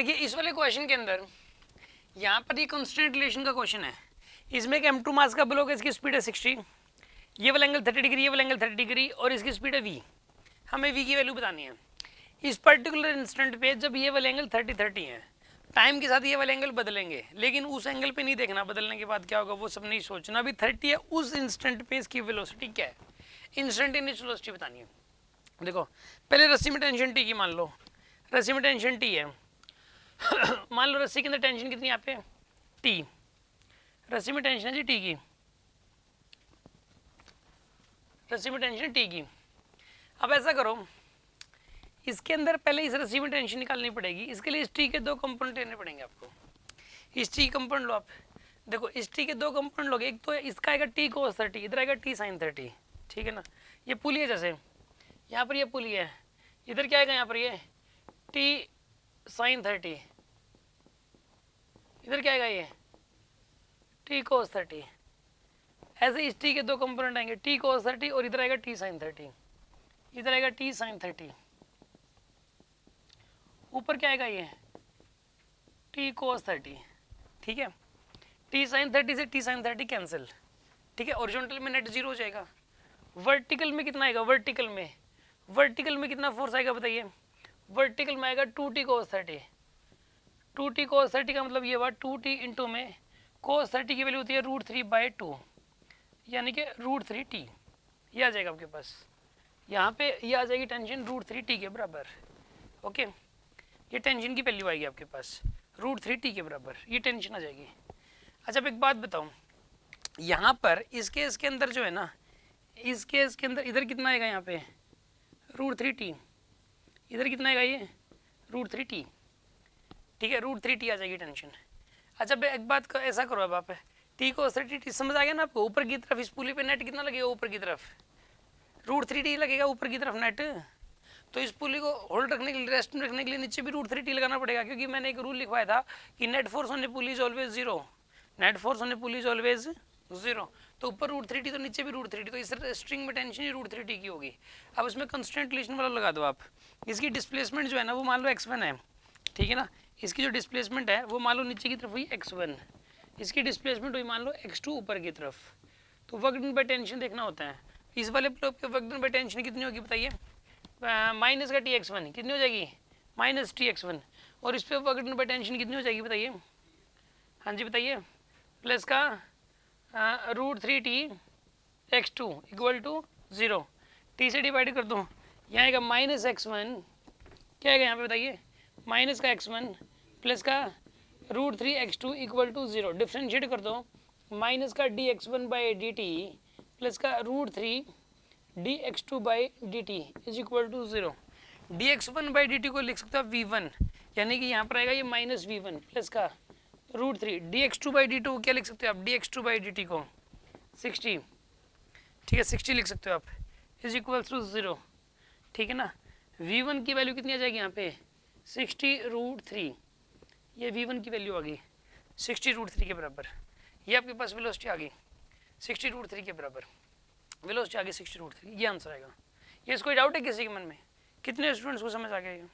देखिए इस वाले क्वेश्चन के अंदर यहाँ पर ये कांस्टेंट रिलेशन का क्वेश्चन है, इसमें एक m2 मास का ब्लॉक है, इसकी स्पीड है 60, ये वाला एंगल 30 डिग्री, ये वाला एंगल 30 डिग्री और इसकी स्पीड है v। हमें v की वैल्यू बतानी है इस पर्टिकुलर इंस्टेंट पे जब ये वाले एंगल 30 है। टाइम के साथ ये वाले एंगल बदलेंगे, लेकिन उस एंगल पे नहीं देखना बदलने के बाद क्या होगा वो सब नहीं सोचना। अभी 30 है, उस इंस्टेंट पे इसकी वेलोसिटी क्या है, इंस्टेंटेनियस वेलोसिटी बतानी है। देखो पहले रस्सी में टेंशन टी की मान लो, रस्सी में टेंशन टी है मान लो रस्सी के अंदर टेंशन कितनी यहाँ पे टी, रस्सी में टेंशन है जी टी की, रस्सी में टेंशन टी की। अब ऐसा करो इसके अंदर पहले इस रस्सी में टेंशन निकालनी पड़ेगी, इसके लिए इस टी के दो कंपोनेंट लेने पड़ेंगे आपको। इस टी कंपोनेंट लो आप, देखो इस टी के दो कंपोनेंट लोगे, एक तो इसका आएगा टी कोस 30, इधर आएगा टी साइन 30, ठीक है ना। ये पुली है, जैसे यहाँ पर ये पुली है, इधर क्या आएगा यहाँ पर ये टी साइन 30, इधर क्या आएगा ये टी कोस 30। ऐसे इस टी के दो कंपोनेंट आएंगे टी कोस 30 और इधर आएगा टी साइन 30, इधर आएगा टी साइन 30, ऊपर क्या आएगा ये टी कोस 30, ठीक है। टी साइन 30 से टी साइन 30 कैंसिल, ठीक है। हॉरिजॉन्टल में नेट जीरो हो जाएगा। वर्टिकल में कितना आएगा, वर्टिकल में कितना फोर्स आएगा बताइए। वर्टिकल में आएगा 2t कोस 30, 2t कोस 30 का मतलब ये हुआ 2t इंटू में कोस 30 की वैल्यू होती है √3/2, यानी कि √3t। ये आ जाएगा आपके पास, यहाँ पे ये आ जाएगी टेंशन √3t के बराबर। ओके, ये टेंशन की वैल्यू आएगी आपके पास √3t के बराबर, ये टेंशन आ जाएगी। अच्छा अब एक बात बताऊँ, यहाँ पर इस केस के अंदर जो है ना, इस केस के अंदर इधर कितना आएगा यहाँ पे √3t, इधर कितना आएगा ये √3t, ठीक है। √3t आ जाएगी टेंशन। अच्छा अब एक बात ऐसा करो, अब आप टी को 30t समझ आ गया ना आपको। ऊपर की तरफ इस पुली पे नेट कितना लगेगा, ऊपर की तरफ √3t लगेगा ऊपर की तरफ नेट। तो इस पुली को होल्ड रखने के लिए, रेस्ट में रखने के लिए नीचे भी √3t लगाना पड़ेगा, क्योंकि मैंने एक रूल लिखवाया था कि net force on A pulley is always zero, net force on A pulley is always zero. तो ऊपर √3t तो नीचे भी √3t, तो इस स्ट्रिंग में टेंशन ही √3t की होगी। अब इसमें कांस्टेंट रिलेशन वाला लगा दो आप। इसकी डिस्प्लेसमेंट जो है ना वो मान लो x1 है, ठीक है ना। इसकी जो डिस्प्लेसमेंट है वो मान लो नीचे की तरफ हुई x1, इसकी डिस्प्लेसमेंट हुई मान लो x2 ऊपर की तरफ। तो वर्क डन बाय टेंशन देखना होता है। इस वाले प्लॉट पे वर्क डन बाय टेंशन कितनी होगी बताइए, माइनस का tx1 कितनी हो जाएगी माइनस tx1, और इस पे वर्क डन बाय टेंशन कितनी हो जाएगी बताइए, हाँ जी बताइए, प्लस का √3t x2 equal to 0, t से डिवाइड कर दो, यहाँ आएगा माइनस x1, क्या आएगा यहाँ पे बताइए माइनस का x1 प्लस का √3x2 इक्वल टू 0। डिफ्रेंशिएट कर दो, माइनस का dx1/dt प्लस का √3dx2/dt is equal to 0। dx1/dt को लिख सकते हो v1, यानी कि यहाँ पर आएगा ये माइनस v1 प्लस का √3 dx2/dt को क्या लिख सकते हो आप, dx2/dt को 60, ठीक है 60 लिख सकते हो आप, इज इक्वल टू 0, ठीक है ना। v1 की वैल्यू कितनी आ जाएगी यहाँ पे 60√3, ये v1 की वैल्यू आ गई 60√3 के बराबर। ये आपके पास वेलोसिटी आ गई 60√3 के बराबर, वेलोसिटी आ गई 60√3, ये आंसर आएगा। ये इसको डाउट है किसी के मन में, कितने स्टूडेंट्स को समझ आ गया ये?